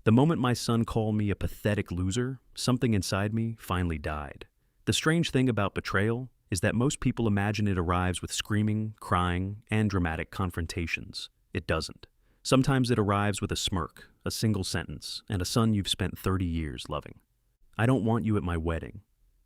The moment my son called me a pathetic loser, something inside me finally died. The strange thing about betrayal is that most people imagine it arrives with screaming, crying, and dramatic confrontations. It doesn't. Sometimes it arrives with a smirk, a single sentence, and a son you've spent 30 years loving. "I don't want you at my wedding."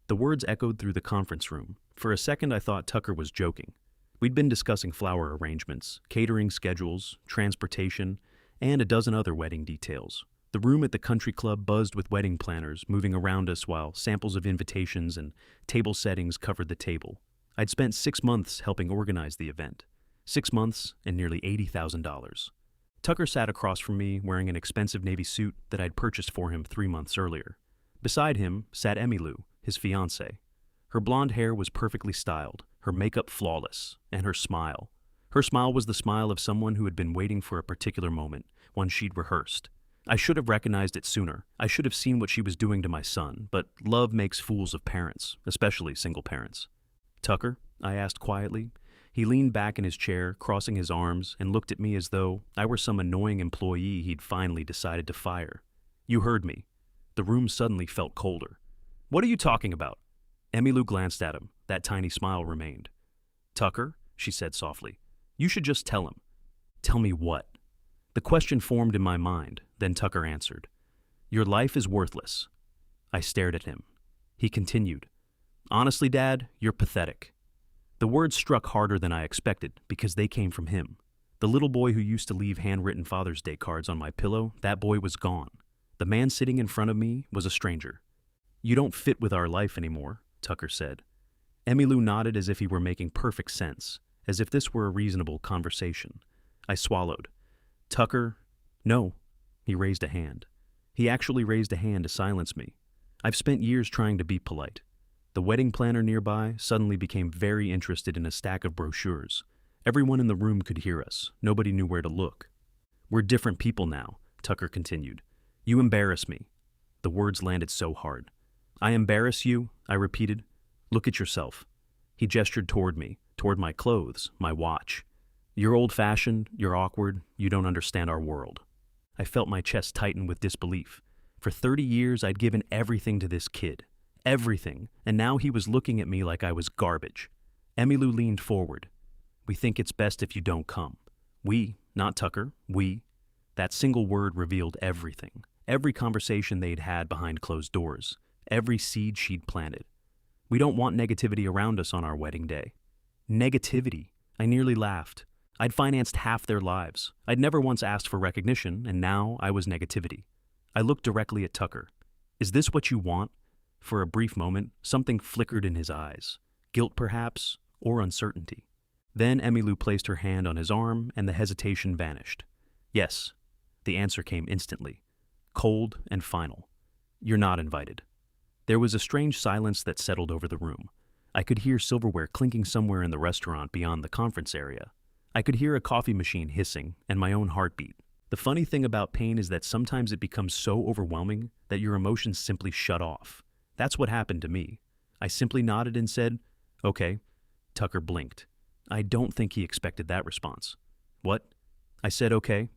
The words echoed through the conference room. For a second I thought Tucker was joking. We'd been discussing flower arrangements, catering schedules, transportation, and a dozen other wedding details. The room at the country club buzzed with wedding planners moving around us while samples of invitations and table settings covered the table. I'd spent 6 months helping organize the event. 6 months and nearly $80,000. Tucker sat across from me wearing an expensive navy suit that I'd purchased for him 3 months earlier. Beside him sat Emmylou, his fiance. Her blonde hair was perfectly styled, her makeup flawless, and her smile. Her smile was the smile of someone who had been waiting for a particular moment, one she'd rehearsed. I should have recognized it sooner. I should have seen what she was doing to my son, but love makes fools of parents, especially single parents. "Tucker?" I asked quietly. He leaned back in his chair, crossing his arms, and looked at me as though I were some annoying employee he'd finally decided to fire. "You heard me." The room suddenly felt colder. "What are you talking about?" Emmylou glanced at him. That tiny smile remained. "Tucker," she said softly, "you should just tell him." "Tell me what?" The question formed in my mind, then Tucker answered. "Your life is worthless." I stared at him. He continued. "Honestly, Dad, you're pathetic." The words struck harder than I expected because they came from him. The little boy who used to leave handwritten Father's Day cards on my pillow, that boy was gone. The man sitting in front of me was a stranger. "You don't fit with our life anymore," Tucker said. Emmylou nodded as if he were making perfect sense, as if this were a reasonable conversation. I swallowed. "Tucker, no." He raised a hand. He actually raised a hand to silence me. I've spent years trying to be polite. The wedding planner nearby suddenly became very interested in a stack of brochures. Everyone in the room could hear us. Nobody knew where to look. "We're different people now," Tucker continued. "You embarrass me." The words landed so hard. "I embarrass you?" I repeated. "Look at yourself." He gestured toward me, toward my clothes, my watch. "You're old-fashioned, you're awkward, you don't understand our world." I felt my chest tighten with disbelief. For 30 years, I'd given everything to this kid. Everything, and now he was looking at me like I was garbage. Emmylou leaned forward. "We think it's best if you don't come." We, not Tucker, we. That single word revealed everything. Every conversation they'd had behind closed doors. Every seed she'd planted. "We don't want negativity around us on our wedding day." Negativity. I nearly laughed. I'd financed half their lives. I'd never once asked for recognition, and now I was negativity. I looked directly at Tucker. "Is this what you want?" For a brief moment, something flickered in his eyes. Guilt, perhaps, or uncertainty. Then Emmylou placed her hand on his arm, and the hesitation vanished. "Yes." The answer came instantly. Cold and final. "You're not invited." There was a strange silence that settled over the room. I could hear silverware clinking somewhere in the restaurant beyond the conference area. I could hear a coffee machine hissing and my own heartbeat. The funny thing about pain is that sometimes it becomes so overwhelming that your emotions simply shut off. That's what happened to me. I simply nodded and said, "Okay." Tucker blinked. I don't think he expected that response. "What?" I said, "Okay,"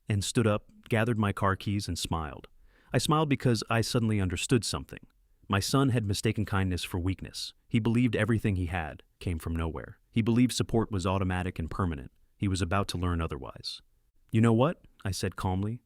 and stood up, gathered my car keys, and smiled. I smiled because I suddenly understood something. My son had mistaken kindness for weakness. He believed everything he had came from nowhere. He believed support was automatic and permanent. He was about to learn otherwise. "You know what?" I said calmly.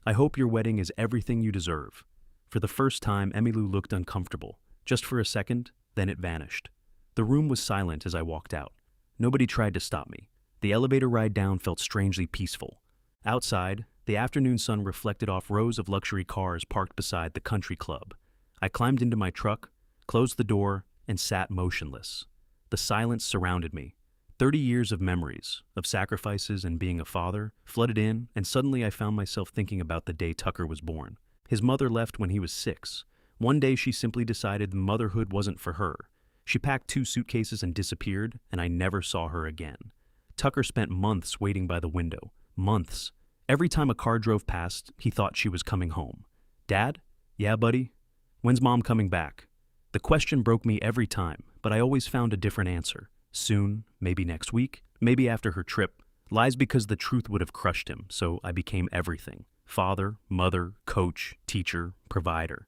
"I hope your wedding is everything you deserve." For the first time, Emmylou looked uncomfortable. Just for a second, then it vanished. The room was silent as I walked out. Nobody tried to stop me. The elevator ride down felt strangely peaceful. Outside, the afternoon sun reflected off rows of luxury cars parked beside the country club. I climbed into my truck, closed the door, and sat motionless. The silence surrounded me. 30 years of memories, of sacrifices and being a father, flooded in, and suddenly I found myself thinking about the day Tucker was born. His mother left when he was 6. One day she simply decided motherhood wasn't for her. She packed 2 suitcases and disappeared, and I never saw her again. Tucker spent months waiting by the window. Months. Every time a car drove past, he thought she was coming home. "Dad? Yeah, buddy? When's Mom coming back?" The question broke me every time, but I always found a different answer. Soon, maybe next week, maybe after her trip. Lies because the truth would have crushed him, so I became everything. father, mother, coach, teacher, provider.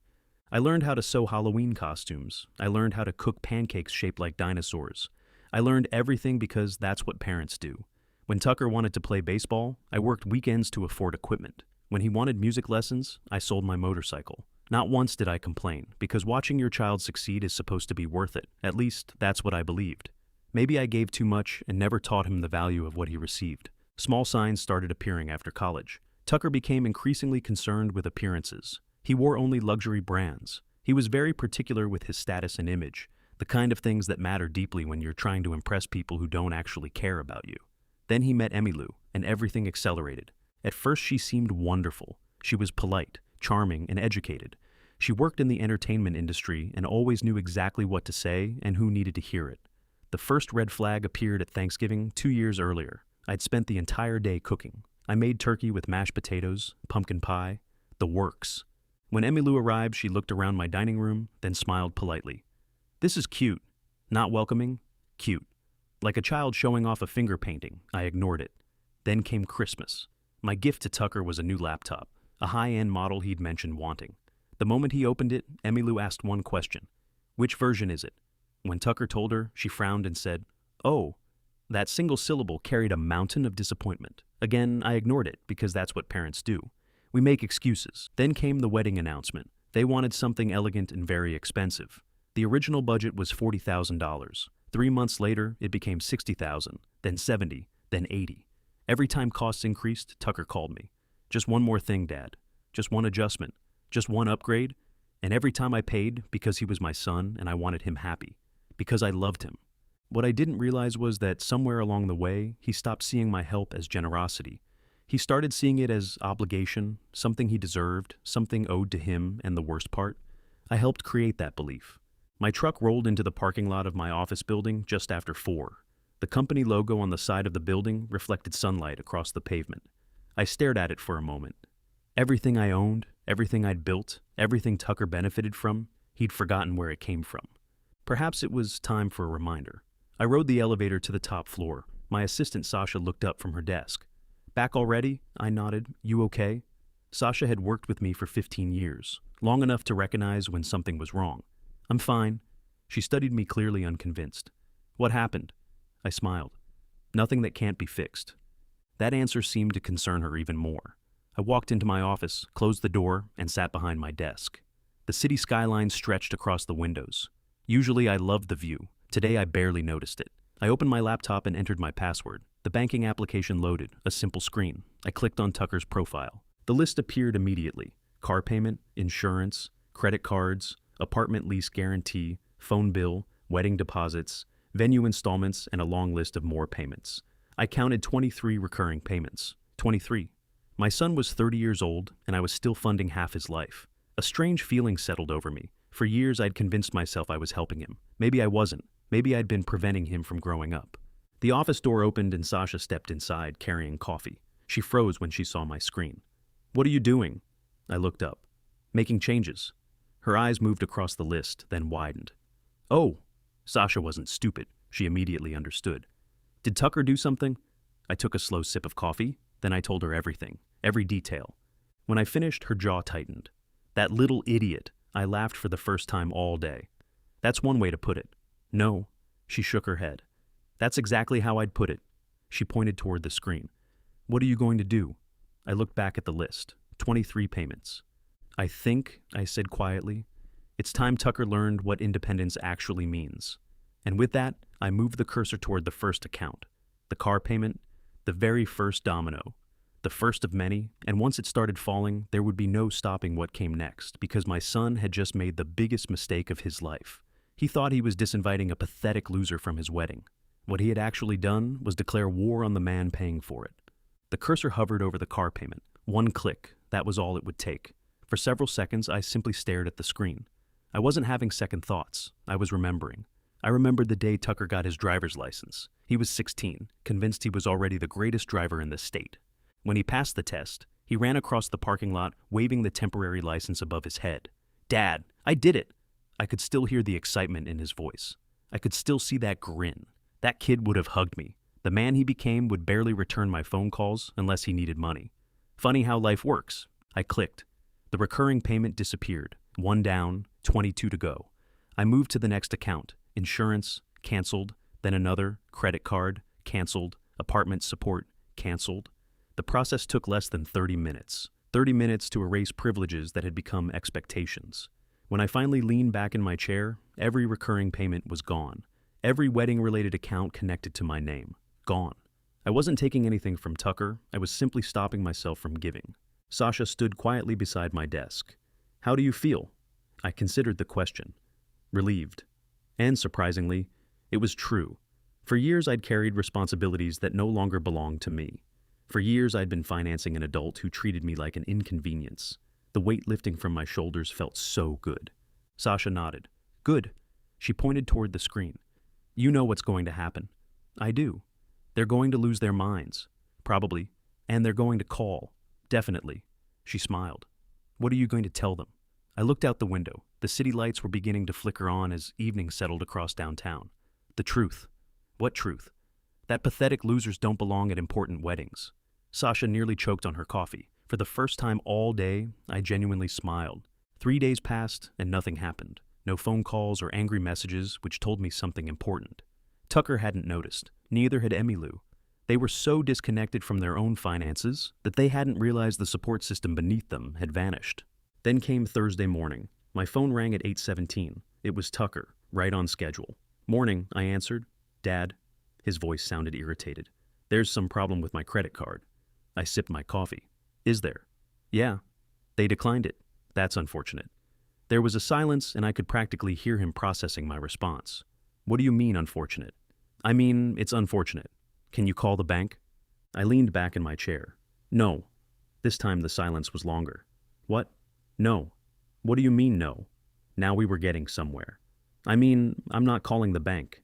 I learned how to sew Halloween costumes. I learned how to cook pancakes shaped like dinosaurs. I learned everything because that's what parents do. When Tucker wanted to play baseball, I worked weekends to afford equipment. When he wanted music lessons, I sold my motorcycle. Not once did I complain, because watching your child succeed is supposed to be worth it. At least, that's what I believed. Maybe I gave too much and never taught him the value of what he received. Small signs started appearing after college. Tucker became increasingly concerned with appearances. He wore only luxury brands. He was very particular with his status and image, the kind of things that matter deeply when you're trying to impress people who don't actually care about you. Then he met Emmylou, and everything accelerated. At first she seemed wonderful. She was polite, charming, and educated. She worked in the entertainment industry and always knew exactly what to say and who needed to hear it. The first red flag appeared at Thanksgiving 2 years earlier. I'd spent the entire day cooking. I made turkey with mashed potatoes, pumpkin pie, the works. When Emmylou arrived, she looked around my dining room, then smiled politely. "This is cute." Not welcoming, cute. Like a child showing off a finger painting, I ignored it. Then came Christmas. My gift to Tucker was a new laptop, a high-end model he'd mentioned wanting. The moment he opened it, Emmylou asked one question. "Which version is it?" When Tucker told her, she frowned and said, "Oh." That single syllable carried a mountain of disappointment. Again, I ignored it, because that's what parents do. We make excuses. Then came the wedding announcement. They wanted something elegant and very expensive. The original budget was $40,000. 3 months later, it became $60,000, then $70,000, then $80,000. Every time costs increased, Tucker called me. "Just one more thing, Dad. Just one adjustment. Just one upgrade." And every time I paid, because he was my son and I wanted him happy. Because I loved him. What I didn't realize was that somewhere along the way, he stopped seeing my help as generosity. He started seeing it as obligation, something he deserved, something owed to him, and the worst part, I helped create that belief. My truck rolled into the parking lot of my office building just after 4. The company logo on the side of the building reflected sunlight across the pavement. I stared at it for a moment. Everything I owned, everything I'd built, everything Tucker benefited from, he'd forgotten where it came from. Perhaps it was time for a reminder. I rode the elevator to the top floor. My assistant Sasha looked up from her desk. "Back already?" I nodded. "You okay?" Sasha had worked with me for 15 years, long enough to recognize when something was wrong. "I'm fine." She studied me clearly unconvinced. "What happened?" I smiled. "Nothing that can't be fixed." That answer seemed to concern her even more. I walked into my office, closed the door, and sat behind my desk. The city skyline stretched across the windows. Usually I loved the view. Today I barely noticed it. I opened my laptop and entered my password. The banking application loaded, a simple screen. I clicked on Tucker's profile. The list appeared immediately. Car payment, insurance, credit cards, apartment lease guarantee, phone bill, wedding deposits, venue installments, and a long list of more payments. I counted 23 recurring payments. 23. My son was 30 years old, and I was still funding half his life. A strange feeling settled over me. For years I'd convinced myself I was helping him. Maybe I wasn't. Maybe I'd been preventing him from growing up. The office door opened and Sasha stepped inside, carrying coffee. She froze when she saw my screen. "What are you doing?" I looked up. "Making changes." Her eyes moved across the list, then widened. "Oh!" Sasha wasn't stupid. She immediately understood. "Did Tucker do something?" I took a slow sip of coffee, then I told her everything, every detail. When I finished, her jaw tightened. "That little idiot." I laughed for the first time all day. "That's one way to put it." "No." She shook her head. "That's exactly how I'd put it." She pointed toward the screen. "What are you going to do?" I looked back at the list. 23 payments. "I think," I said quietly, "it's time Tucker learned what independence actually means." And with that, I moved the cursor toward the first account. The car payment, the very first domino. The first of many, and once it started falling, there would be no stopping what came next, because my son had just made the biggest mistake of his life. He thought he was disinviting a pathetic loser from his wedding. What he had actually done was declare war on the man paying for it. The cursor hovered over the car payment. One click, that was all it would take. For several seconds, I simply stared at the screen. I wasn't having second thoughts. I was remembering. I remembered the day Tucker got his driver's license. He was 16, convinced he was already the greatest driver in the state. When he passed the test, he ran across the parking lot, waving the temporary license above his head. "Dad, I did it!" I could still hear the excitement in his voice. I could still see that grin. That kid would have hugged me. The man he became would barely return my phone calls unless he needed money. Funny how life works. I clicked. The recurring payment disappeared. One down, 22 to go. I moved to the next account. Insurance, canceled. Then another, credit card, canceled. Apartment support, canceled. The process took less than 30 minutes. 30 minutes to erase privileges that had become expectations. When I finally leaned back in my chair, every recurring payment was gone. Every wedding-related account connected to my name. Gone. I wasn't taking anything from Tucker. I was simply stopping myself from giving. Sasha stood quietly beside my desk. "How do you feel?" I considered the question. Relieved. And surprisingly, it was true. For years I'd carried responsibilities that no longer belonged to me. For years I'd been financing an adult who treated me like an inconvenience. The weight lifting from my shoulders felt so good. Sasha nodded. "Good." She pointed toward the screen. "You know what's going to happen." "I do. They're going to lose their minds. Probably. And they're going to call. Definitely." She smiled. "What are you going to tell them?" I looked out the window. The city lights were beginning to flicker on as evening settled across downtown. The truth. What truth? That pathetic losers don't belong at important weddings. Sasha nearly choked on her coffee. For the first time all day, I genuinely smiled. 3 days passed and nothing happened. No phone calls or angry messages which told me something important. Tucker hadn't noticed. Neither had Emmylou. They were so disconnected from their own finances that they hadn't realized the support system beneath them had vanished. Then came Thursday morning. My phone rang at 8:17. It was Tucker, right on schedule. "Morning," I answered. "Dad." His voice sounded irritated. "There's some problem with my credit card." I sipped my coffee. "Is there?" "Yeah. They declined it." "That's unfortunate." There was a silence, and I could practically hear him processing my response. "What do you mean, unfortunate?" "I mean, it's unfortunate. Can you call the bank?" I leaned back in my chair. "No." This time the silence was longer. "What?" "No." "What do you mean, no?" Now we were getting somewhere. "I mean, I'm not calling the bank."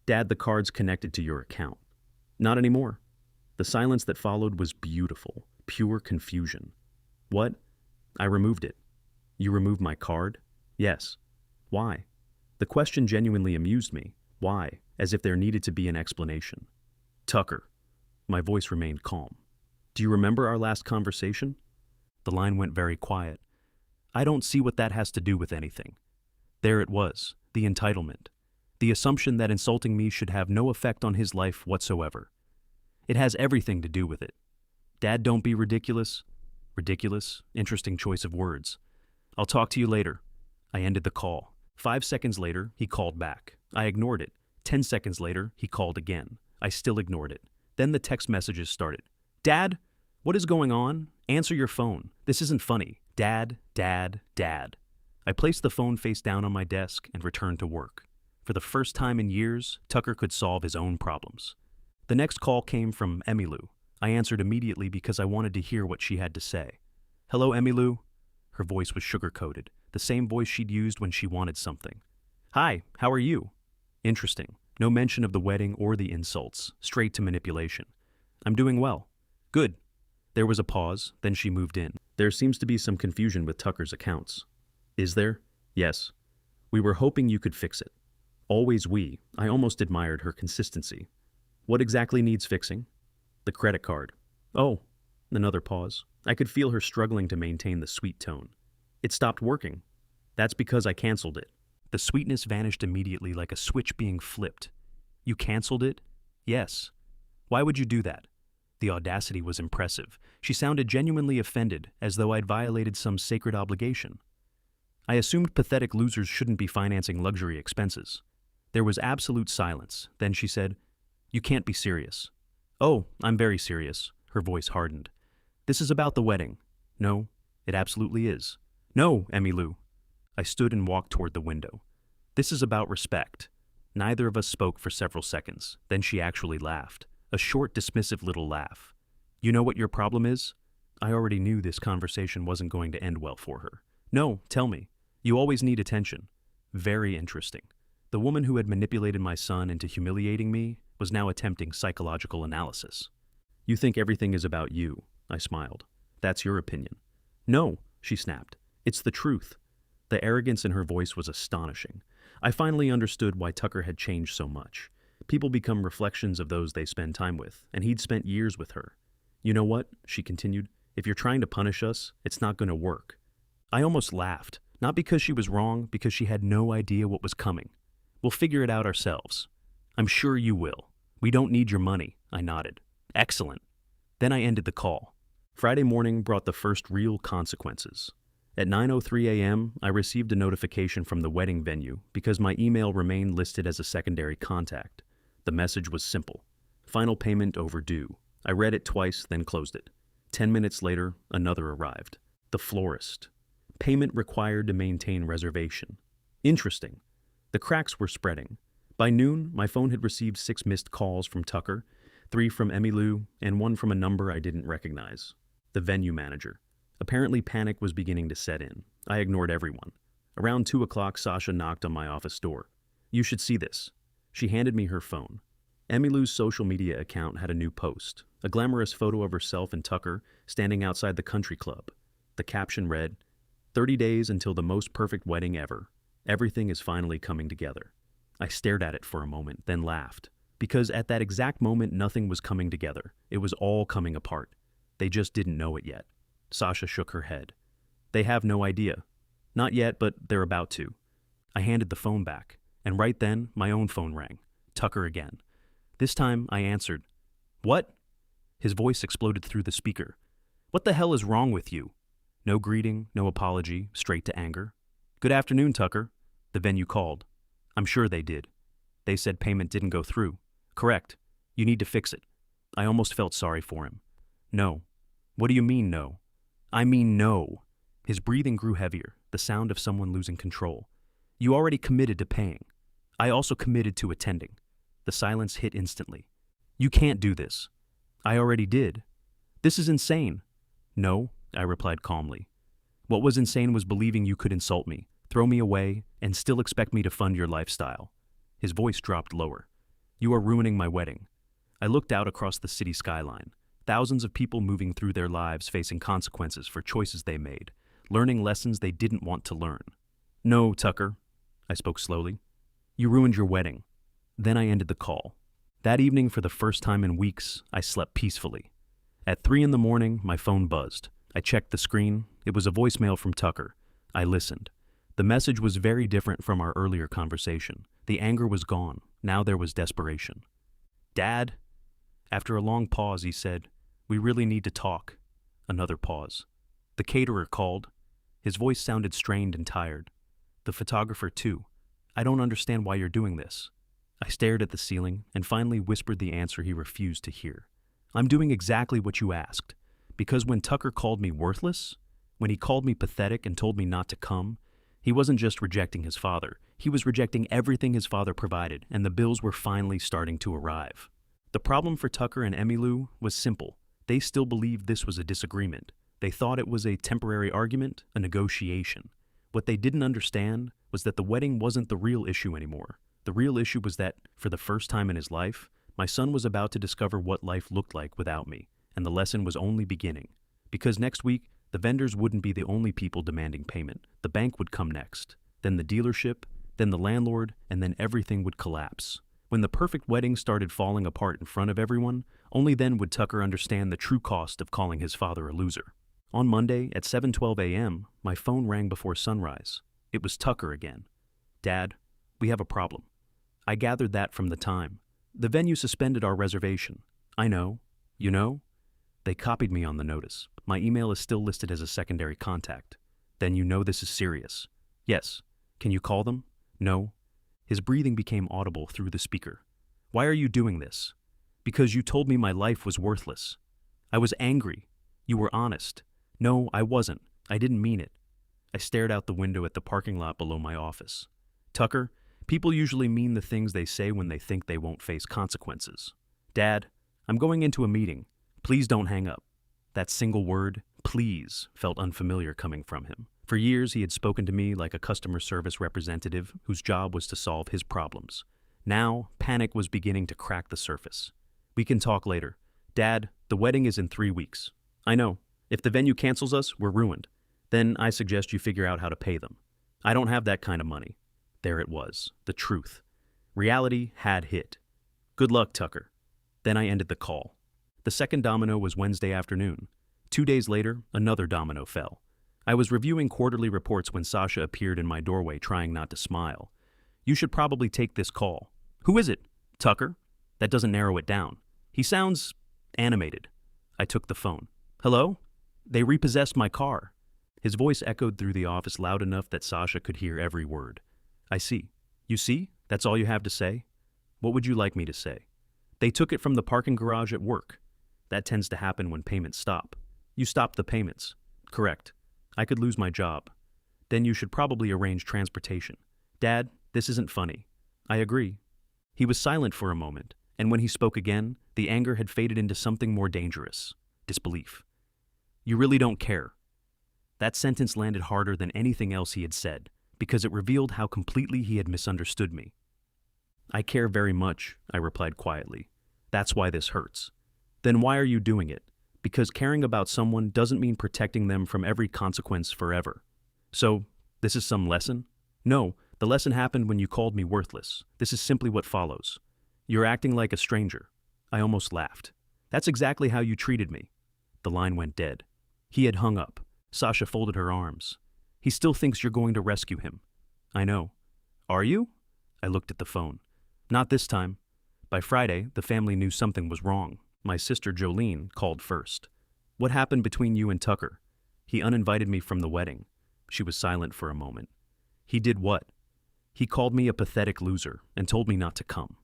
"Dad, the card's connected to your account." "Not anymore." The silence that followed was beautiful, pure confusion. "What?" "I removed it." "You removed my card?" "Yes." "Why?" The question genuinely amused me. Why? As if there needed to be an explanation. "Tucker." My voice remained calm. "Do you remember our last conversation?" The line went very quiet. "I don't see what that has to do with anything." There it was, the entitlement. The assumption that insulting me should have no effect on his life whatsoever. It has everything to do with it. "Dad, don't be ridiculous." Ridiculous? Interesting choice of words. "I'll talk to you later." I ended the call. 5 seconds later, he called back. I ignored it. 10 seconds later, he called again. I still ignored it. Then the text messages started. "Dad, what is going on? Answer your phone. This isn't funny. Dad, Dad, Dad." I placed the phone face down on my desk and returned to work. For the first time in years, Tucker could solve his own problems. The next call came from Emmylou. I answered immediately because I wanted to hear what she had to say. "Hello, Emmylou." Her voice was sugar-coated, the same voice she'd used when she wanted something. "Hi, how are you?" Interesting. No mention of the wedding or the insults, straight to manipulation. "I'm doing well." "Good." There was a pause, then she moved in. "There seems to be some confusion with Tucker's accounts." "Is there?" "Yes." "We were hoping you could fix it." Always we. I almost admired her consistency. "What exactly needs fixing?" "The credit card." "Oh." Another pause. I could feel her struggling to maintain the sweet tone. "It stopped working." "That's because I canceled it." The sweetness vanished immediately like a switch being flipped. "You canceled it?" "Yes." "Why would you do that?" The audacity was impressive. She sounded genuinely offended, as though I'd violated some sacred obligation. I assumed pathetic losers shouldn't be financing luxury expenses. There was absolute silence. Then she said, "You can't be serious." "Oh, I'm very serious." Her voice hardened. "This is about the wedding." "No, it absolutely is." "No, Emmylou." I stood and walked toward the window. "This is about respect." Neither of us spoke for several seconds. Then she actually laughed. A short, dismissive little laugh. "You know what your problem is?" I already knew this conversation wasn't going to end well for her. "No, tell me. You always need attention." Very interesting. The woman who had manipulated my son into humiliating me was now attempting psychological analysis. "You think everything is about you," I smiled. "That's your opinion." "No," she snapped. "It's the truth." The arrogance in her voice was astonishing. I finally understood why Tucker had changed so much. People become reflections of those they spend time with, and he'd spent years with her. "You know what?" she continued. If you're trying to punish us, it's not going to work. I almost laughed, not because she was wrong, because she had no idea what was coming. We'll figure it out ourselves. I'm sure you will. We don't need your money, I nodded. Excellent. Then I ended the call. Friday morning brought the first real consequences. At 9:03 a.m., I received a notification from the wedding venue because my email remained listed as a secondary contact. The message was simple. Final payment overdue. I read it twice, then closed it. 10 minutes later, another arrived. The florist. Payment required to maintain reservation. Interesting. The cracks were spreading. By noon, my phone had received 6 missed calls from Tucker, 3 from Emmylou, and 1 from a number I didn't recognize. The venue manager. Apparently panic was beginning to set in. I ignored everyone. Around 2 o'clock, Sasha knocked on my office door. You should see this. She handed me her phone. Emmylou's social media account had a new post, a glamorous photo of herself and Tucker standing outside the country club. The caption read, 30 days until the most perfect wedding ever. Everything is finally coming together. I stared at it for a moment, then laughed. Because at that exact moment, nothing was coming together. It was all coming apart. They just didn't know it yet. Sasha shook her head. They have no idea. Not yet, but they're about to. I handed the phone back, and right then, my own phone rang. Tucker again. This time, I answered. What? His voice exploded through the speaker. What the hell is wrong with you? No greeting, no apology, straight to anger. Good afternoon, Tucker. The venue called. I'm sure they did. They said payment didn't go through. Correct. You need to fix it. I almost felt sorry for him. No. What do you mean, no? I mean no. His breathing grew heavier, the sound of someone losing control. You already committed to paying. I also committed to attending. The silence hit instantly. You can't do this. I already did. This is insane. No, I replied calmly. What was insane was believing you could insult me, throw me away, and still expect me to fund your lifestyle. His voice dropped lower. You are ruining my wedding. I looked out across the city skyline. Thousands of people moving through their lives facing consequences for choices they made, learning lessons they didn't want to learn. No, Tucker, I spoke slowly. You ruined your wedding. Then I ended the call. That evening, for the first time in weeks, I slept peacefully. At 3 in the morning, my phone buzzed. I checked the screen. It was a voicemail from Tucker. I listened. The message was very different from our earlier conversation. The anger was gone. Now there was desperation. Dad? After a long pause, he said, We really need to talk. Another pause. The caterer called. His voice sounded strained and tired. The photographer, too. I don't understand why you're doing this. I stared at the ceiling and finally whispered the answer he refused to hear. I'm doing exactly what you asked. Because when Tucker called me worthless, when he called me pathetic and told me not to come, he wasn't just rejecting his father. He was rejecting everything his father provided, and the bills were finally starting to arrive. The problem for Tucker and Emmylou was simple. They still believed this was a disagreement. They thought it was a temporary argument, a negotiation. What they didn't understand was that the wedding wasn't the real issue anymore. The real issue was that, for the first time in his life, my son was about to discover what life looked like without me, and the lesson was only beginning. Because next week, the vendors wouldn't be the only people demanding payment. The bank would come next, then the dealership, then the landlord, and then everything would collapse. When the perfect wedding started falling apart in front of everyone, only then would Tucker understand the true cost of calling his father a loser. On Monday, at 7:12 a.m., my phone rang before sunrise. It was Tucker again. Dad, we have a problem. I gathered that from the time. The venue suspended our reservation. I know. You know? They copied me on the notice. My email is still listed as a secondary contact. Then you know this is serious. Yes. Can you call them? No. His breathing became audible through the speaker. Why are you doing this? Because you told me my life was worthless. I was angry. You were honest. No, I wasn't. I didn't mean it. I stared out the window at the parking lot below my office. Tucker, people usually mean the things they say when they think they won't face consequences. Dad, I'm going into a meeting. Please don't hang up. That single word, please, felt unfamiliar coming from him. For years, he had spoken to me like a customer service representative whose job was to solve his problems. Now, panic was beginning to crack the surface. We can talk later. Dad, the wedding is in 3 weeks. I know. If the venue cancels us, we're ruined. Then I suggest you figure out how to pay them. I don't have that kind of money. There it was, the truth. Reality had hit. Good luck, Tucker. Then I ended the call. The second domino was Wednesday afternoon. 2 days later, another domino fell. I was reviewing quarterly reports when Sasha appeared in my doorway trying not to smile. "You should probably take this call." "Who is it?" "Tucker." That doesn't narrow it down. "He sounds animated." I took the phone. "Hello? They repossessed my car." His voice echoed through the office loud enough that Sasha could hear every word. "I see." "You see? That's all you have to say?" "What would you like me to say?" "They took it from the parking garage at work." "That tends to happen when payments stop." "You stopped the payments." "Correct. I could lose my job." "Then you should probably arrange transportation." "Dad, this isn't funny." "I agree." He was silent for a moment, and when he spoke again, the anger had faded into something more dangerous: disbelief. "You really don't care." That sentence landed harder than anything else he had said, because it revealed how completely he had misunderstood me. "I care very much," I replied quietly. "That's why this hurts." "Then why are you doing it?" "Because caring about someone doesn't mean protecting them from every consequence forever." "So, this is some lesson?" "No, the lesson happened when you called me worthless. This is simply what follows. You're acting like a stranger." I almost laughed. "That's exactly how you treated me." The line went dead. He had hung up. Sasha folded her arms. "He still thinks you're going to rescue him." "I know." "Are you?" I looked at the phone. "Not this time." By Friday, the family knew something was wrong. My sister Jolene called first. "What happened between you and Tucker?" "He uninvited me from the wedding." She was silent for a moment. "He did what?" "He called me a pathetic loser and told me not to come."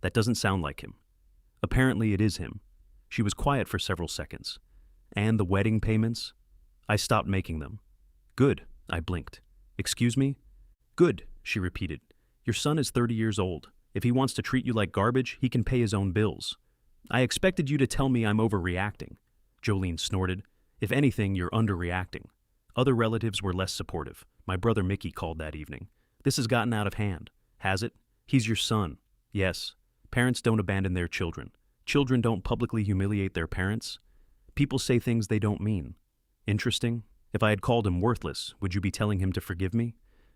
"That doesn't sound like him." "Apparently it is him." She was quiet for several seconds. "And the wedding payments?" "I stopped making them." "Good," I blinked. "Excuse me?" "Good," she repeated. "Your son is 30 years old. If he wants to treat you like garbage, he can pay his own bills." "I expected you to tell me I'm overreacting." Jolene snorted. "If anything, you're underreacting." Other relatives were less supportive. My brother Mickey called that evening. "This has gotten out of hand." "Has it?" "He's your son." "Yes." "Parents don't abandon their children. Children don't publicly humiliate their parents. People say things they don't mean." "Interesting. If I had called him worthless, would you be telling him to forgive me?"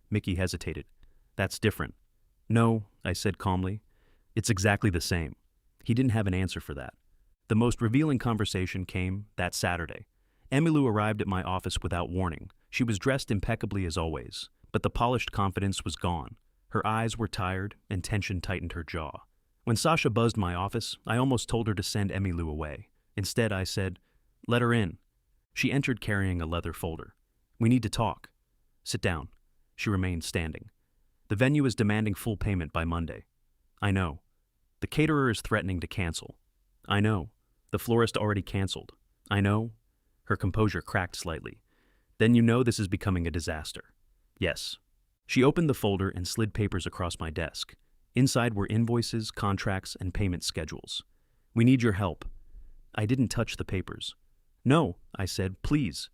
Mickey hesitated. "That's different." "No," I said calmly. "It's exactly the same." He didn't have an answer for that. The most revealing conversation came that Saturday. Emmylou arrived at my office without warning. She was dressed impeccably as always, but the polished confidence was gone. Her eyes were tired, and tension tightened her jaw. When Sasha buzzed my office, I almost told her to send Emmylou away. Instead, I said, "Let her in." She entered carrying a leather folder. "We need to talk." "Sit down." She remained standing. "The venue is demanding full payment by Monday." "I know." "The caterer is threatening to cancel." "I know." "The florist already canceled." "I know." Her composure cracked slightly. "Then you know this is becoming a disaster." "Yes." She opened the folder and slid papers across my desk. Inside were invoices, contracts, and payment schedules. "We need your help." I didn't touch the papers. "No," I said, "please."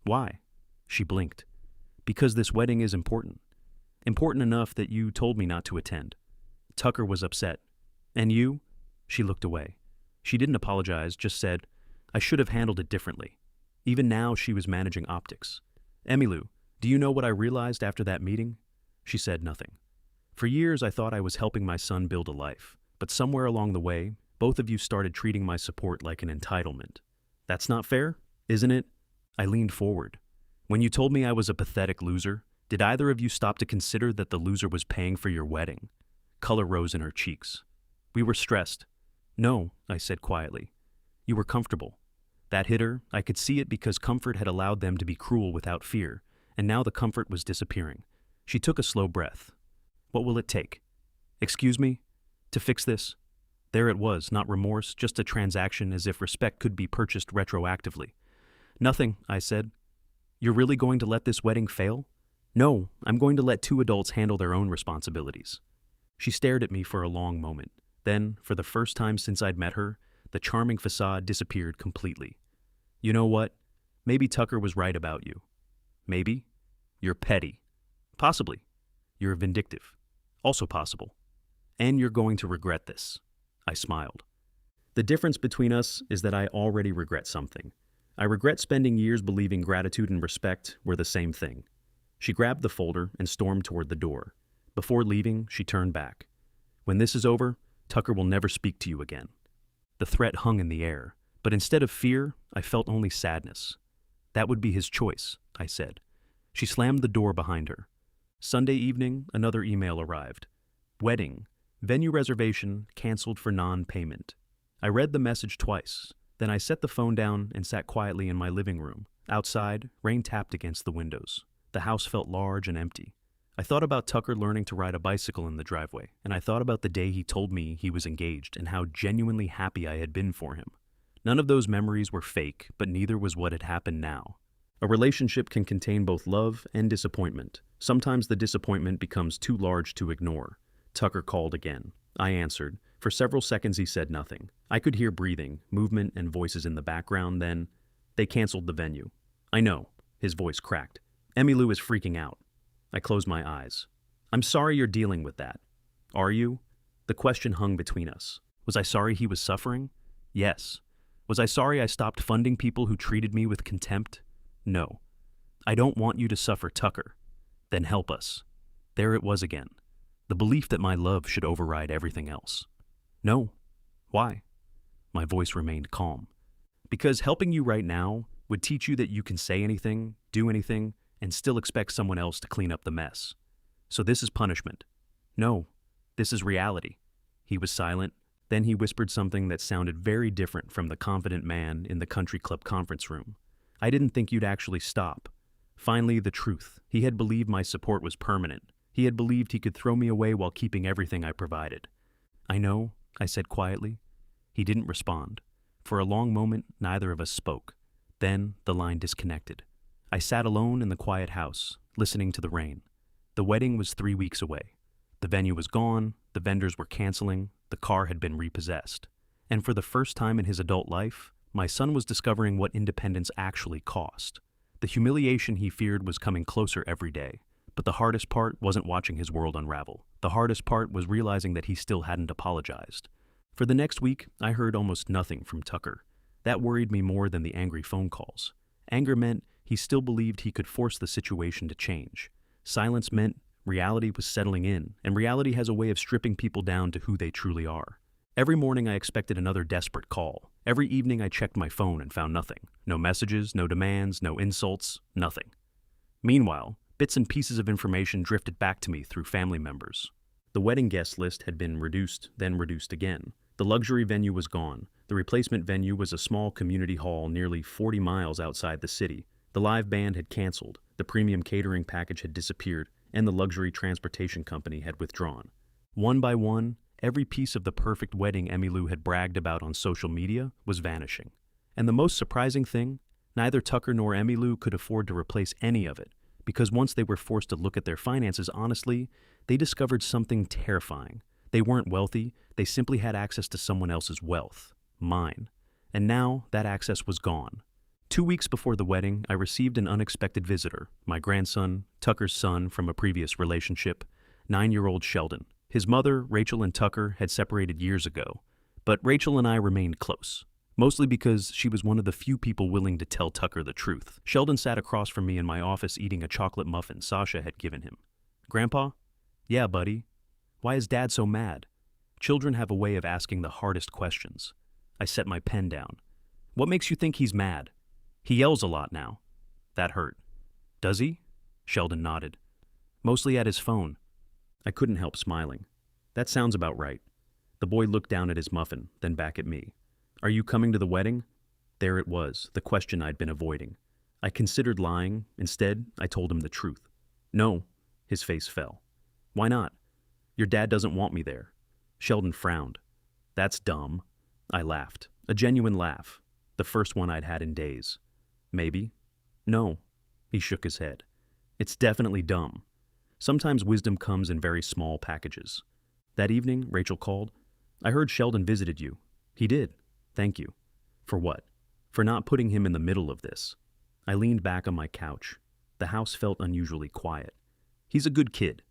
"Why?" She blinked. "Because this wedding is important. Important enough that you told me not to attend." Tucker was upset. "And you?" She looked away. She didn't apologize, just said, "I should have handled it differently." Even now she was managing optics. "Emmylou, do you know what I realized after that meeting?" She said nothing. "For years I thought I was helping my son build a life, but somewhere along the way, both of you started treating my support like an entitlement. That's not fair, isn't it?" I leaned forward. "When you told me I was a pathetic loser, did either of you stop to consider that the loser was paying for your wedding?" Color rose in her cheeks. "We were stressed." "No," I said quietly. "You were comfortable." That hit her. I could see it because comfort had allowed them to be cruel without fear, and now the comfort was disappearing. She took a slow breath. "What will it take?" "Excuse me? To fix this?" There it was, not remorse, just a transaction as if respect could be purchased retroactively. "Nothing," I said. "You're really going to let this wedding fail?" "No, I'm going to let two adults handle their own responsibilities." She stared at me for a long moment. Then, for the first time since I'd met her, the charming facade disappeared completely. "You know what? Maybe Tucker was right about you." "Maybe?" "You're petty." "Possibly." "You're vindictive." "Also possible." "And you're going to regret this." I smiled. "The difference between us is that I already regret something. I regret spending years believing gratitude and respect were the same thing." She grabbed the folder and stormed toward the door. Before leaving, she turned back. "When this is over, Tucker will never speak to you again." The threat hung in the air, But instead of fear, I felt only sadness. That would be his choice, I said. She slammed the door behind her. Sunday evening, another email arrived. Wedding. Venue reservation canceled for non-payment. I read the message twice. Then I set the phone down and sat quietly in my living room. Outside, rain tapped against the windows. The house felt large and empty. I thought about Tucker learning to ride a bicycle in the driveway, and I thought about the day he told me he was engaged and how genuinely happy I had been for him. None of those memories were fake, but neither was what had happened now. A relationship can contain both love and disappointment. Sometimes the disappointment becomes too large to ignore. Tucker called again. I answered. For several seconds he said nothing. I could hear breathing, movement, and voices in the background. Then, they canceled the venue. I know. His voice cracked. Emmylou is freaking out. I closed my eyes. I'm sorry you're dealing with that. Are you? The question hung between us. Was I sorry he was suffering? Yes. Was I sorry I stopped funding people who treated me with contempt? No. I don't want you to suffer, Tucker. Then help us. There it was again. The belief that my love should override everything else. No. Why? My voice remained calm. Because helping you right now would teach you that you can say anything, do anything, and still expect someone else to clean up the mess. So this is punishment. No, this is reality. He was silent. Then he whispered something that sounded very different from the confident man in the country club conference room. I didn't think you'd actually stop. Finally, the truth. He had believed my support was permanent. He had believed he could throw me away while keeping everything I provided. I know, I said quietly. He didn't respond. For a long moment, neither of us spoke. Then the line disconnected. I sat alone in the quiet house, listening to the rain. The wedding was 3 weeks away. The venue was gone, the vendors were canceling, the car had been repossessed. And for the first time in his adult life, my son was discovering what independence actually cost. The humiliation he feared was coming closer every day. But the hardest part wasn't watching his world unravel. The hardest part was realizing that he still hadn't apologized. For the next week, I heard almost nothing from Tucker. That worried me more than the angry phone calls. Anger meant he still believed he could force the situation to change. Silence meant reality was settling in, and reality has a way of stripping people down to who they truly are. Every morning I expected another desperate call. Every evening I checked my phone and found nothing. No messages, no demands, no insults, nothing. Meanwhile, bits and pieces of information drifted back to me through family members. The wedding guest list had been reduced, then reduced again. The luxury venue was gone. The replacement venue was a small community hall nearly 40 miles outside the city. The live band had canceled, the premium catering package had disappeared, and the luxury transportation company had withdrawn. One by one, every piece of the perfect wedding Emmylou had bragged about on social media was vanishing. And the most surprising thing, neither Tucker nor Emmylou could afford to replace any of it, because once they were forced to look at their finances honestly, they discovered something terrifying. They weren't wealthy, they simply had access to someone else's wealth, mine. And now that access was gone. 2 weeks before the wedding, I received an unexpected visitor, my grandson, Tucker's son from a previous relationship, 9-year-old Sheldon. His mother, Rachel, and Tucker had separated years ago, but Rachel and I remained close, mostly because she was one of the few people willing to tell Tucker the truth. Sheldon sat across from me in my office eating a chocolate muffin Sasha had given him. Grandpa? Yeah, buddy. Why is Dad so mad? Children have a way of asking the hardest questions. I set my pen down. What makes you think he's mad? He yells a lot now. That hurt. Does he? Sheldon nodded. Mostly at his phone. I couldn't help smiling. That sounds about right. The boy looked down at his muffin, then back at me. Are you coming to the wedding? There it was, the question I'd been avoiding. I considered lying. Instead, I told him the truth. No. His face fell. Why not? Your dad doesn't want me there. Sheldon frowned. That's dumb. I laughed. A genuine laugh. The first one I'd had in days. Maybe. No. He shook his head. It's definitely dumb. Sometimes wisdom comes in very small packages. That evening, Rachel called. I heard Sheldon visited you. He did. Thank you. For what? For not putting him in the middle of this. I leaned back on my couch. The house felt unusually quiet. He's a good kid.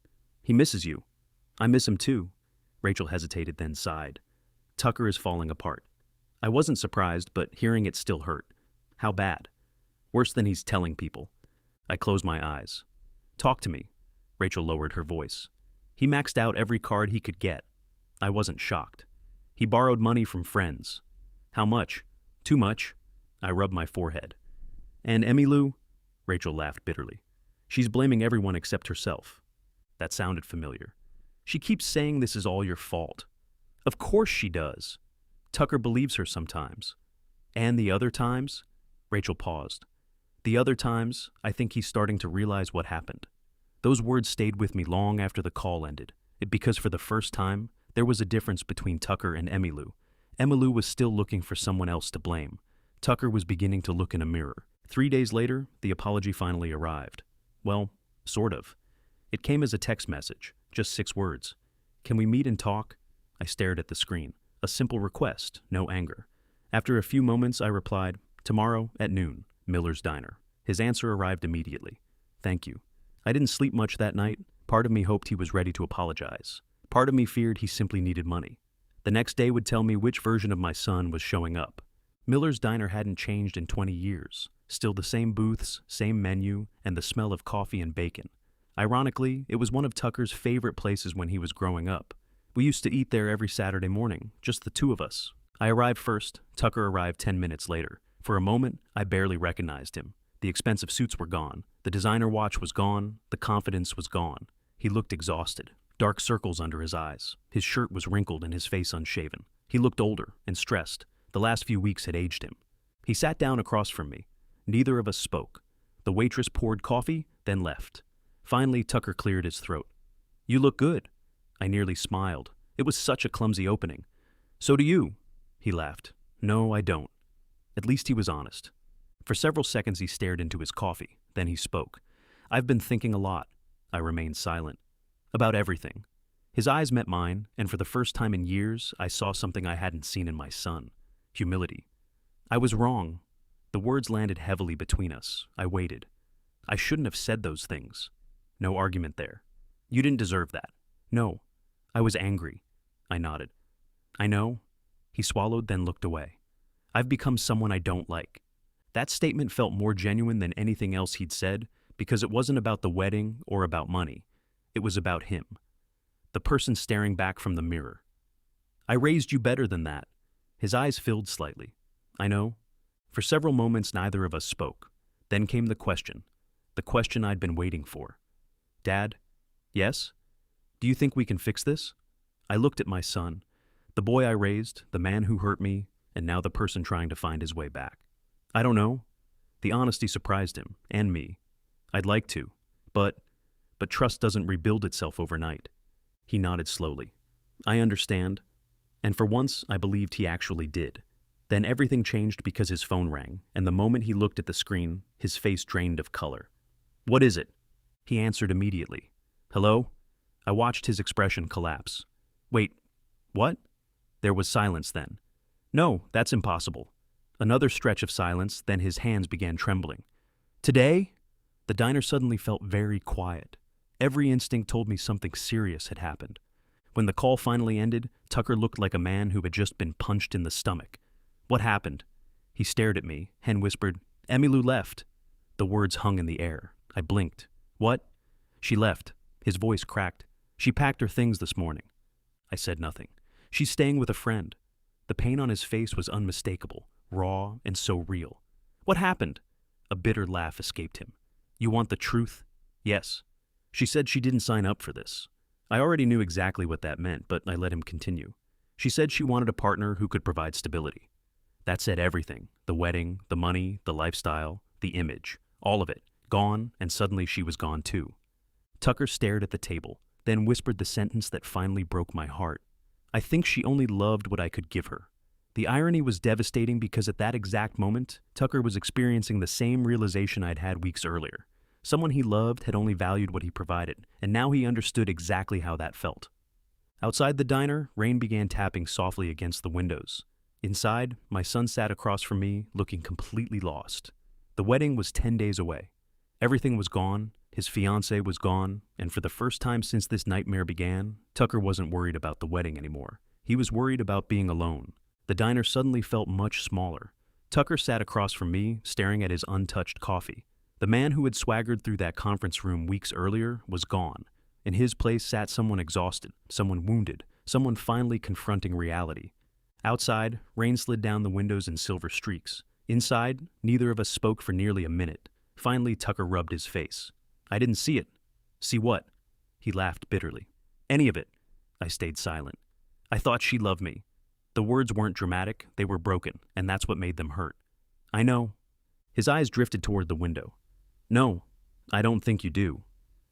He misses you. I miss him too. Rachel hesitated, then sighed. Tucker is falling apart. I wasn't surprised, but hearing it still hurt. How bad? Worse than he's telling people. I closed my eyes. Talk to me. Rachel lowered her voice. He maxed out every card he could get. I wasn't shocked. He borrowed money from friends. How much? Too much. I rubbed my forehead. And Emmylou? Rachel laughed bitterly. She's blaming everyone except herself. That sounded familiar. She keeps saying this is all your fault. Of course she does. Tucker believes her sometimes. And the other times? Rachel paused. The other times, I think he's starting to realize what happened. Those words stayed with me long after the call ended, because for the first time, there was a difference between Tucker and Emmylou. Emmylou was still looking for someone else to blame. Tucker was beginning to look in a mirror. 3 days later, the apology finally arrived. Well, sort of. It came as a text message, just 6 words. Can we meet and talk? I stared at the screen. A simple request, no anger. After a few moments, I replied, tomorrow at noon, Miller's Diner. His answer arrived immediately. Thank you. I didn't sleep much that night. Part of me hoped he was ready to apologize. Part of me feared he simply needed money. The next day would tell me which version of my son was showing up. Miller's Diner hadn't changed in 20 years. Still the same booths, same menu, and the smell of coffee and bacon. Ironically, it was one of Tucker's favorite places when he was growing up. We used to eat there every Saturday morning, just the 2 of us. I arrived first. Tucker arrived 10 minutes later. For a moment, I barely recognized him. The expensive suits were gone. The designer watch was gone. The confidence was gone. He looked exhausted. Dark circles under his eyes. His shirt was wrinkled and his face unshaven. He looked older and stressed. The last few weeks had aged him. He sat down across from me. Neither of us spoke. The waitress poured coffee, then left. Finally, Tucker cleared his throat. You look good. I nearly smiled. It was such a clumsy opening. So do you. He laughed. No, I don't. At least he was honest. For several seconds he stared into his coffee. Then he spoke. I've been thinking a lot. I remained silent. About everything. His eyes met mine, and for the first time in years, I saw something I hadn't seen in my son. Humility. I was wrong. The words landed heavily between us. I waited. I shouldn't have said those things. No argument there. You didn't deserve that. No. I was angry. I nodded. I know. He swallowed, then looked away. I've become someone I don't like. That statement felt more genuine than anything else he'd said because it wasn't about the wedding or about money. It was about him. The person staring back from the mirror. I raised you better than that. His eyes filled slightly. I know. For several moments, neither of us spoke. Then came the question I'd been waiting for. Dad? Yes? Do you think we can fix this? I looked at my son, the boy I raised, the man who hurt me, and now the person trying to find his way back. I don't know. The honesty surprised him, and me. I'd like to, but trust doesn't rebuild itself overnight. He nodded slowly. I understand. And for once, I believed he actually did. Then everything changed because his phone rang, and the moment he looked at the screen, his face drained of color. What is it? He answered immediately. Hello? I watched his expression collapse. Wait, what? There was silence then. No, that's impossible. Another stretch of silence, then his hands began trembling. Today? The diner suddenly felt very quiet. Every instinct told me something serious had happened. When the call finally ended, Tucker looked like a man who had just been punched in the stomach. What happened? He stared at me, then whispered, Emmylou left. The words hung in the air. I blinked. What? She left. His voice cracked. She packed her things this morning. I said nothing. She's staying with a friend. The pain on his face was unmistakable, raw, and so real. What happened? A bitter laugh escaped him. You want the truth? Yes. She said she didn't sign up for this. I already knew exactly what that meant, but I let him continue. She said she wanted a partner who could provide stability. That said everything. The wedding, the money, the lifestyle, the image. All of it. Gone, and suddenly she was gone too. Tucker stared at the table, then whispered the sentence that finally broke my heart. I think she only loved what I could give her. The irony was devastating because at that exact moment, Tucker was experiencing the same realization I'd had weeks earlier. Someone he loved had only valued what he provided, and now he understood exactly how that felt. Outside the diner, rain began tapping softly against the windows. Inside, my son sat across from me, looking completely lost. The wedding was 10 days away. Everything was gone, his fiance was gone, and for the first time since this nightmare began, Tucker wasn't worried about the wedding anymore. He was worried about being alone. The diner suddenly felt much smaller. Tucker sat across from me, staring at his untouched coffee. The man who had swaggered through that conference room weeks earlier was gone. In his place sat someone exhausted, someone wounded, someone finally confronting reality. Outside, rain slid down the windows in silver streaks. Inside, neither of us spoke for nearly a minute. Finally, Tucker rubbed his face. I didn't see it. See what? He laughed bitterly. Any of it. I stayed silent. I thought she loved me. The words weren't dramatic, they were broken, and that's what made them hurt. I know. His eyes drifted toward the window. No, I don't think you do.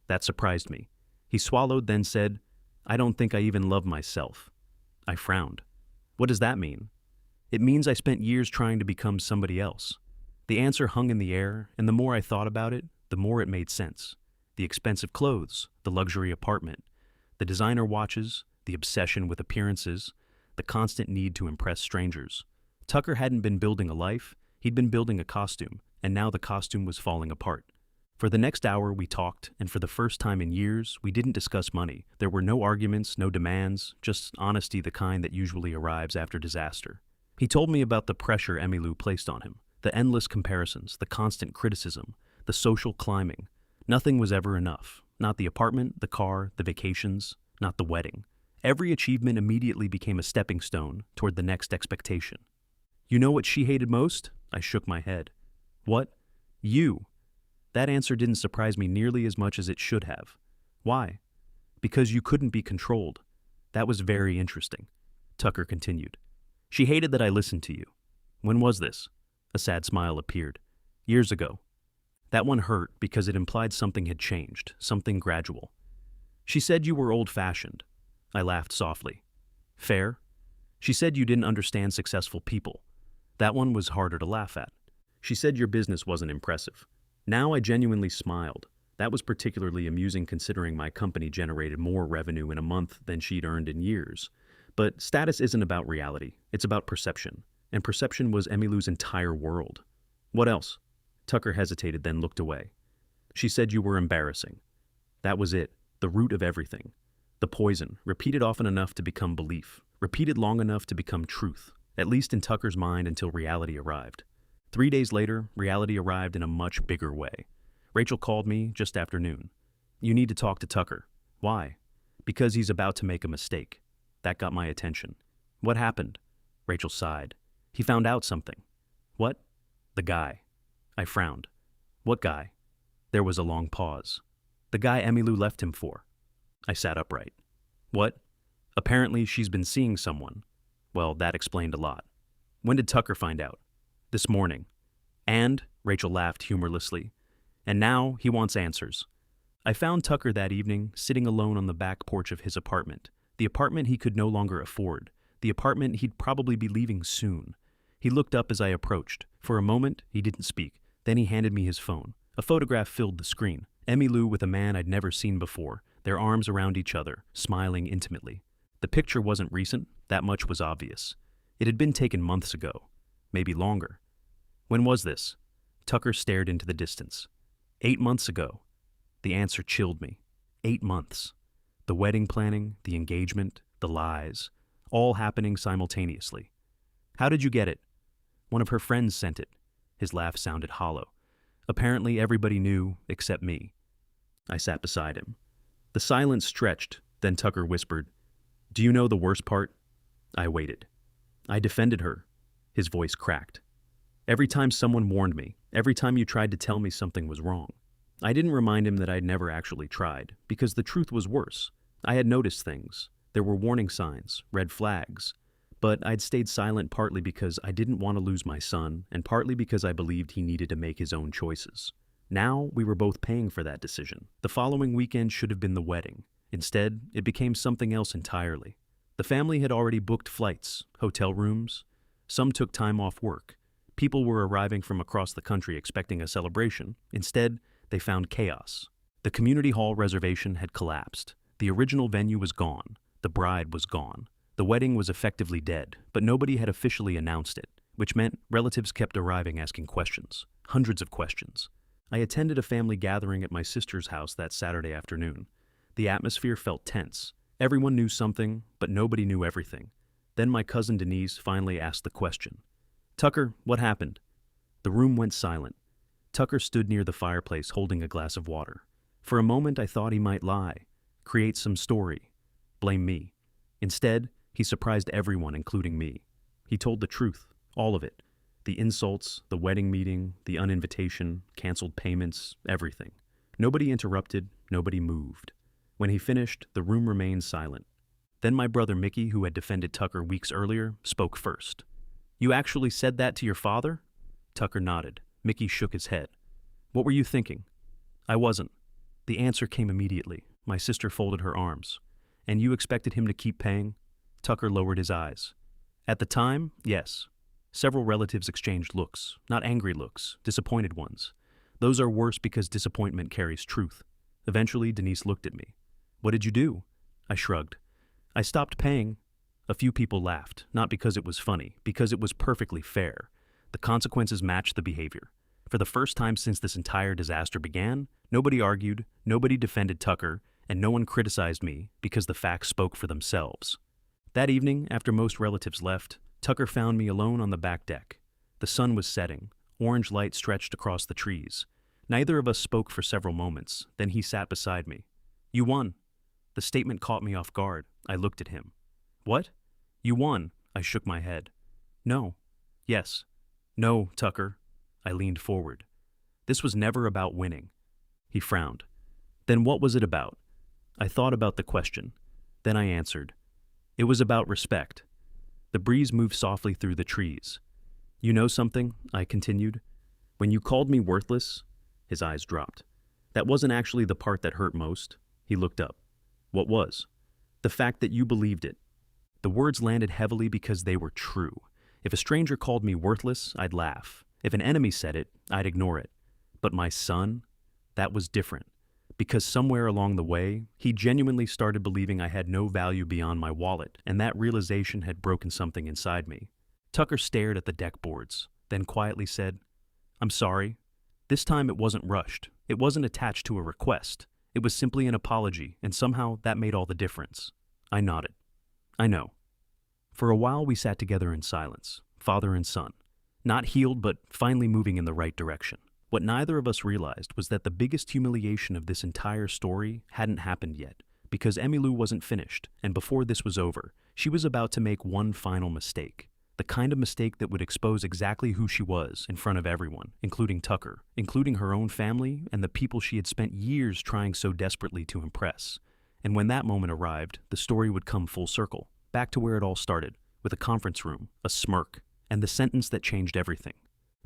That surprised me. He swallowed, then said, I don't think I even love myself. I frowned. What does that mean? It means I spent years trying to become somebody else. The answer hung in the air, and the more I thought about it, the more it made sense. The expensive clothes, the luxury apartment, the designer watches, the obsession with appearances, the constant need to impress strangers. Tucker hadn't been building a life, he'd been building a costume, and now the costume was falling apart. For the next hour, we talked, and for the first time in years, we didn't discuss money. There were no arguments, no demands, just honesty, the kind that usually arrives after disaster. He told me about the pressure Emmylou placed on him, the endless comparisons, the constant criticism, the social climbing. Nothing was ever enough. Not the apartment, the car, the vacations, not the wedding. Every achievement immediately became a stepping stone toward the next expectation. You know what she hated most? I shook my head. What? You. That answer didn't surprise me nearly as much as it should have. Why? Because you couldn't be controlled. That was very interesting. Tucker continued. She hated that I listened to you. When was this? A sad smile appeared. Years ago. That one hurt because it implied something had changed, something gradual. She said you were old-fashioned. I laughed softly. Fair? She said you didn't understand successful people. That one was harder to laugh at. She said your business wasn't impressive. Now I genuinely smiled. That was particularly amusing considering my company generated more revenue in a month than she'd earned in years. But status isn't about reality, it's about perception. And perception was Emmylou's entire world. What else? Tucker hesitated, then looked away. She said you were embarrassing. That was it, the root of everything. The poison, repeated often enough to become belief, repeated long enough to become truth, at least in Tucker's mind until reality arrived. 3 days later, reality arrived in a much bigger way. Rachel called me just after noon. You need to talk to Tucker. Why? Because he's about to make a mistake. That got my attention. What happened? Rachel sighed. He found out something. What? The guy. I frowned. What guy? There was a long pause. The guy Emmylou left him for. I sat upright. What? Apparently she's been seeing someone. Well, that explained a lot. When did Tucker find out? This morning. And, Rachel laughed humorlessly, and now he wants answers. I found Tucker that evening, sitting alone on the back porch of his apartment. The apartment he could no longer afford. The apartment he'd probably be leaving soon. He looked up as I approached. For a moment, he didn't speak. Then he handed me his phone. A photograph filled the screen. Emmylou with a man I'd never seen before, their arms around each other, smiling intimately. The picture wasn't recent, that much was obvious. It had been taken months ago. Maybe longer. When was this? Tucker stared into the distance. 8 months ago. The answer chilled me. 8 months. The wedding planning, the engagement, the lies, all happening simultaneously. How did you get it? One of her friends sent it. His laugh sounded hollow. Apparently everybody knew except me. I sat beside him. The silence stretched, then Tucker whispered, Do you know the worst part? I waited. I defended her. His voice cracked. Every time someone warned me, every time you tried to tell me something was wrong. I didn't remind him that I'd never actually tried, because the truth was worse. I had noticed things. There were warning signs, red flags. But I'd stayed silent partly because I didn't want to lose my son, and partly because I believed he needed to make his own choices. Now, we were both paying for that decision. The following weekend should have been the wedding. Instead, it became something else entirely. The family had already booked flights, hotel rooms. Some took time off work. People were arriving from across the country expecting a celebration. Instead, they found chaos. The community hall reservation had collapsed. The original venue was gone. The bride was gone. The wedding was effectively dead, but nobody had officially announced it, which meant relatives kept arriving asking questions. Hundreds of questions. I attended a family gathering at my sister's house that Saturday afternoon. The atmosphere felt tense. Everyone knew something, but nobody knew everything. Then my cousin Denise finally asked the question. Tucker, what happened? The room went silent. Tucker stood near the fireplace holding a glass of water. For a moment I thought he might lie, create some story, blame me. Instead, he surprised everyone, including me. He told the truth, all of it. The insults, the wedding meeting, the uninvitation, canceled payments, everything. Nobody interrupted, nobody moved. When he finished, the room remained silent. Then my brother Mickey, who had defended Tucker weeks earlier, spoke first. "You actually said that to your father?" Tucker nodded. Mickey shook his head. "What were you thinking?" "I wasn't." The answer came immediately. My sister folded her arms. "And you expected him to keep paying?" Tucker lowered his eyes. "At the time, yes." Several relatives exchanged looks, not angry looks, disappointed ones. Those are worse because disappointment carries truth. Eventually, Denise looked at me. "What did you do?" I shrugged. "I stopped paying." A few people laughed, not because it was funny, because it was perfectly fair. The consequences matched the behavior. For the first time since this entire disaster began, nobody argued, nobody defended Tucker, and no one criticized me because the facts spoke for themselves. That evening, after most relatives left, Tucker found me alone on the back deck. The sun was setting. Orange light stretched across the trees. Neither of us spoke for several moments. Then he sat beside me. "You won." The statement caught me off guard. I looked at him. "What?" "You won." I shook my head. "No." "Yes." "No, Tucker." I leaned forward. "This was never about winning." He frowned. "Then what was it about?" I thought about the question. Then I answered. "It was about respect." The breeze moved softly through the trees. "You know something?" I continued. "When you called me worthless," his eyes dropped. "That wasn't actually the part that hurt most." He looked up. "What was?" "The fact that you believed it." The words landed heavily because they were true. If a stranger called me worthless, I'd laugh. If an enemy said it, I'd ignore it. But my son? That was different. Because somewhere along the way, he genuinely started believing I had no value beyond my wallet, and that realization had broken something inside me. Tucker stared at the deck boards, then quietly said, "I'm sorry." This time it wasn't rushed. It wasn't attached to a request. It was simply an apology, and somehow that made all the difference. I nodded. "I know." For a while we sat together in silence, father and son. Not healed, but finally moving in the right direction. What neither of us realized was that the biggest humiliation of this entire story hadn't happened yet, because Emmylou wasn't finished, and before this was over, she was about to make one final mistake. The kind of mistake that would expose exactly who she was in front of everyone, including Tucker, including her own family and the people she had spent years trying so desperately to impress. And when that moment arrived, the story would come full circle, back to where it all started, with a conference room, a smirk, and the sentence that changed everything.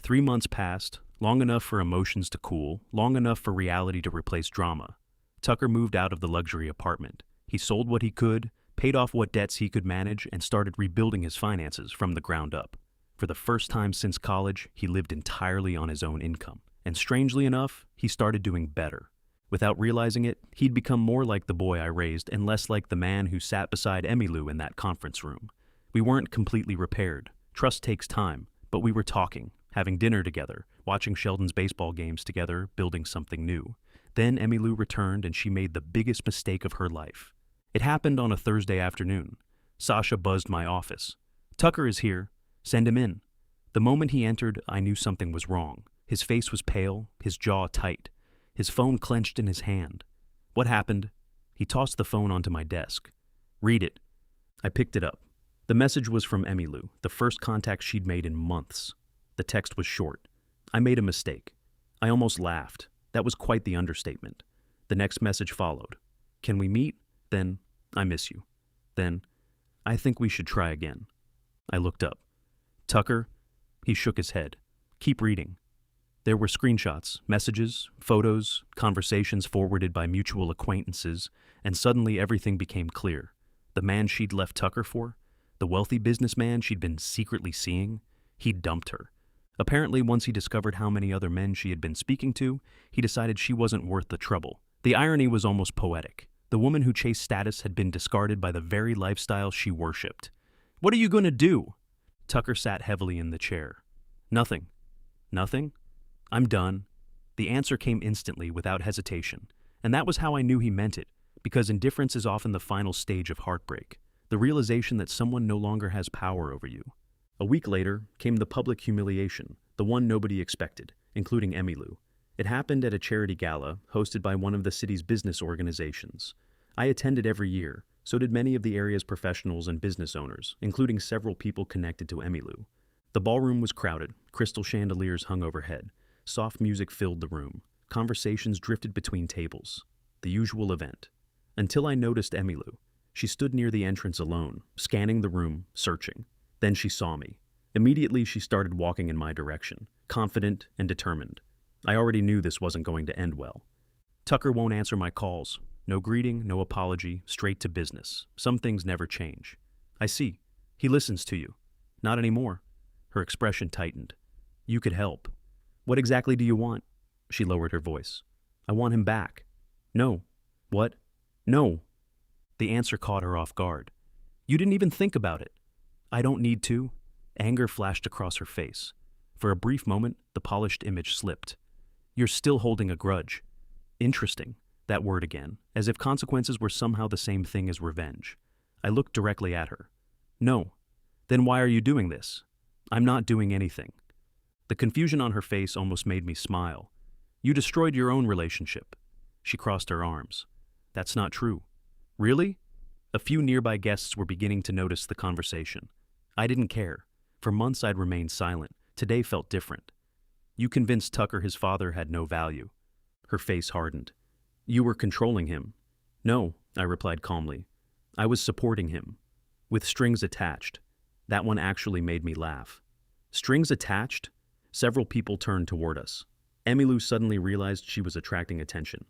3 months passed, long enough for emotions to cool, long enough for reality to replace drama. Tucker moved out of the luxury apartment. He sold what he could, paid off what debts he could manage, and started rebuilding his finances from the ground up. For the first time since college, he lived entirely on his own income. And strangely enough, he started doing better. Without realizing it, he'd become more like the boy I raised and less like the man who sat beside Emmylou in that conference room. We weren't completely repaired. Trust takes time, but we were talking, having dinner together, watching Sheldon's baseball games together, building something new. Then Emmylou returned and she made the biggest mistake of her life. It happened on a Thursday afternoon. Sasha buzzed my office. "Tucker is here. Send him in." The moment he entered, I knew something was wrong. His face was pale, his jaw tight. His phone clenched in his hand. "What happened?" He tossed the phone onto my desk. "Read it." I picked it up. The message was from Emmylou, the first contact she'd made in months. The text was short. "I made a mistake." I almost laughed. That was quite the understatement. The next message followed. "Can we meet?" Then, "I miss you." Then, "I think we should try again." I looked up. "Tucker?" He shook his head. "Keep reading." There were screenshots, messages, photos, conversations forwarded by mutual acquaintances, and suddenly everything became clear. The man she'd left Tucker for, the wealthy businessman she'd been secretly seeing, he'd dumped her. Apparently, once he discovered how many other men she had been speaking to, he decided she wasn't worth the trouble. The irony was almost poetic. The woman who chased status had been discarded by the very lifestyle she worshipped. "What are you going to do?" Tucker sat heavily in the chair. "Nothing." "Nothing?" "I'm done." The answer came instantly, without hesitation. And that was how I knew he meant it, because indifference is often the final stage of heartbreak. The realization that someone no longer has power over you. A week later came the public humiliation, the one nobody expected, including Emmylou. It happened at a charity gala hosted by one of the city's business organizations. I attended every year, So did many of the area's professionals and business owners, including several people connected to Emmylou. The ballroom was crowded, crystal chandeliers hung overhead, soft music filled the room, conversations drifted between tables. The usual event. Until I noticed Emmylou. She stood near the entrance alone, scanning the room, searching. Then she saw me. Immediately she started walking in my direction, confident and determined. I already knew this wasn't going to end well. Tucker won't answer my calls. No greeting, no apology, straight to business. Some things never change. I see. He listens to you. Not anymore. Her expression tightened. You could help. What exactly do you want? She lowered her voice. I want him back. No. What? No. The answer caught her off guard. You didn't even think about it. I don't need to. Anger flashed across her face. For a brief moment, the polished image slipped. You're still holding a grudge. Interesting. That word again, as if consequences were somehow the same thing as revenge. I looked directly at her. No. Then why are you doing this? I'm not doing anything. The confusion on her face almost made me smile. You destroyed your own relationship. She crossed her arms. That's not true. Really? A few nearby guests were beginning to notice the conversation. I didn't care. For months I'd remained silent. Today felt different. You convinced Tucker his father had no value. Her face hardened. You were controlling him. No, I replied calmly. I was supporting him. With strings attached. That one actually made me laugh. Strings attached? Several people turned toward us. Emmylou suddenly realized she was attracting attention.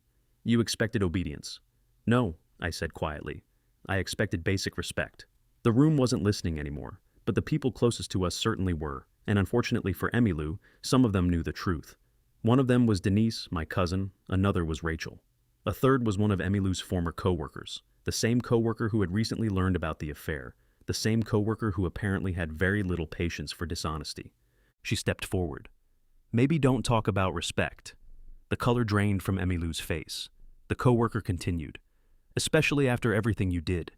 You expected obedience. No, I said quietly. I expected basic respect. The room wasn't listening anymore, but the people closest to us certainly were, and unfortunately for Emmylou, some of them knew the truth. One of them was Denise, my cousin, another was Rachel. A third was one of Emmylou's former co-workers, the same co-worker who had recently learned about the affair, the same co-worker who apparently had very little patience for dishonesty. She stepped forward. Maybe don't talk about respect. The color drained from Emmylou's face. The co-worker continued. Especially after everything you did.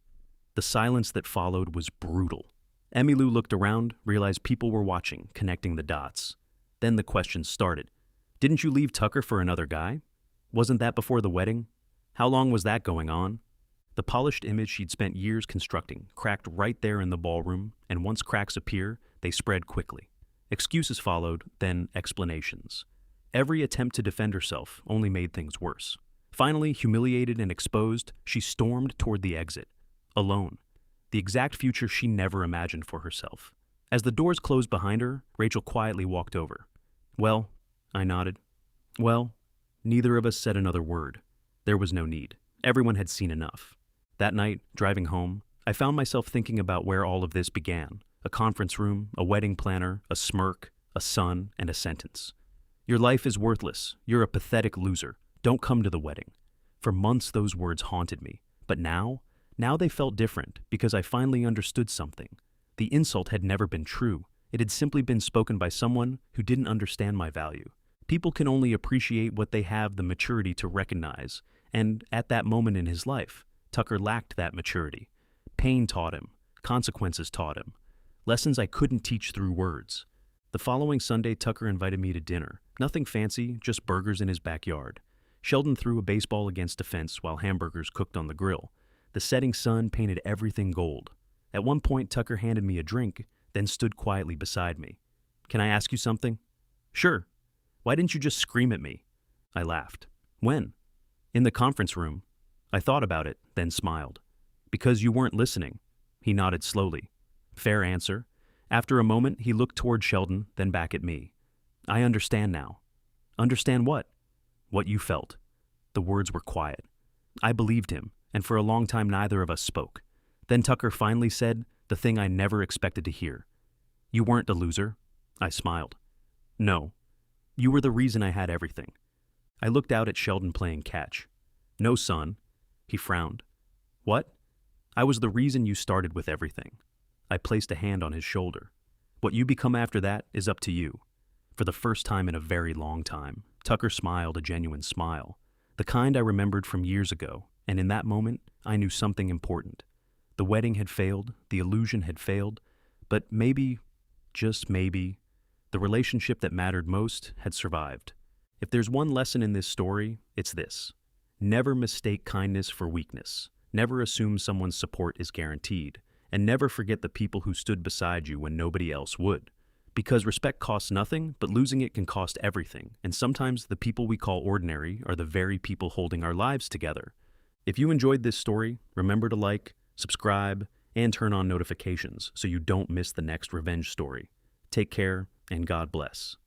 The silence that followed was brutal. Emmylou looked around, realized people were watching, connecting the dots. Then the questions started. Didn't you leave Tucker for another guy? Wasn't that before the wedding? How long was that going on? The polished image she'd spent years constructing cracked right there in the ballroom, and once cracks appear, they spread quickly. Excuses followed, then explanations. Every attempt to defend herself only made things worse. Finally, humiliated and exposed, she stormed toward the exit. Alone. The exact future she never imagined for herself. As the doors closed behind her, Rachel quietly walked over. Well, I nodded. Well, neither of us said another word. There was no need. Everyone had seen enough. That night, driving home, I found myself thinking about where all of this began. A conference room, a wedding planner, a smirk, a son, and a sentence. Your life is worthless. You're a pathetic loser. Don't come to the wedding. For months those words haunted me. But now they felt different because I finally understood something. The insult had never been true. It had simply been spoken by someone who didn't understand my value. People can only appreciate what they have the maturity to recognize, and at that moment in his life, Tucker lacked that maturity. Pain taught him. Consequences taught him. Lessons I couldn't teach through words. The following Sunday, Tucker invited me to dinner. Nothing fancy, just burgers in his backyard. Sheldon threw a baseball against a fence while hamburgers cooked on the grill. The setting sun painted everything gold. At one point, Tucker handed me a drink, then stood quietly beside me. Can I ask you something? Sure. Why didn't you just scream at me? I laughed. When? In the conference room. I thought about it, then smiled. Because you weren't listening. He nodded slowly. Fair answer. After a moment, he looked toward Sheldon, then back at me. I understand now. Understand what? What you felt. The words were quiet. I believed him, and for a long time neither of us spoke. Then Tucker finally said the thing I never expected to hear. You weren't a loser. I smiled. No. You were the reason I had everything. I looked out at Sheldon playing catch. No, son. He frowned. What? I was the reason you started with everything. I placed a hand on his shoulder. What you become after that is up to you. For the first time in a very long time, Tucker smiled a genuine smile, the kind I remembered from years ago, and in that moment, I knew something important. The wedding had failed, the illusion had failed, but maybe, just maybe, the relationship that mattered most had survived. If there's one lesson in this story, it's this. Never mistake kindness for weakness. Never assume someone's support is guaranteed. And never forget the people who stood beside you when nobody else would. Because respect costs nothing, but losing it can cost everything. And sometimes the people we call ordinary are the very people holding our lives together. If you enjoyed this story, remember to like, subscribe, and turn on notifications so you don't miss the next revenge story. Take care, and God bless.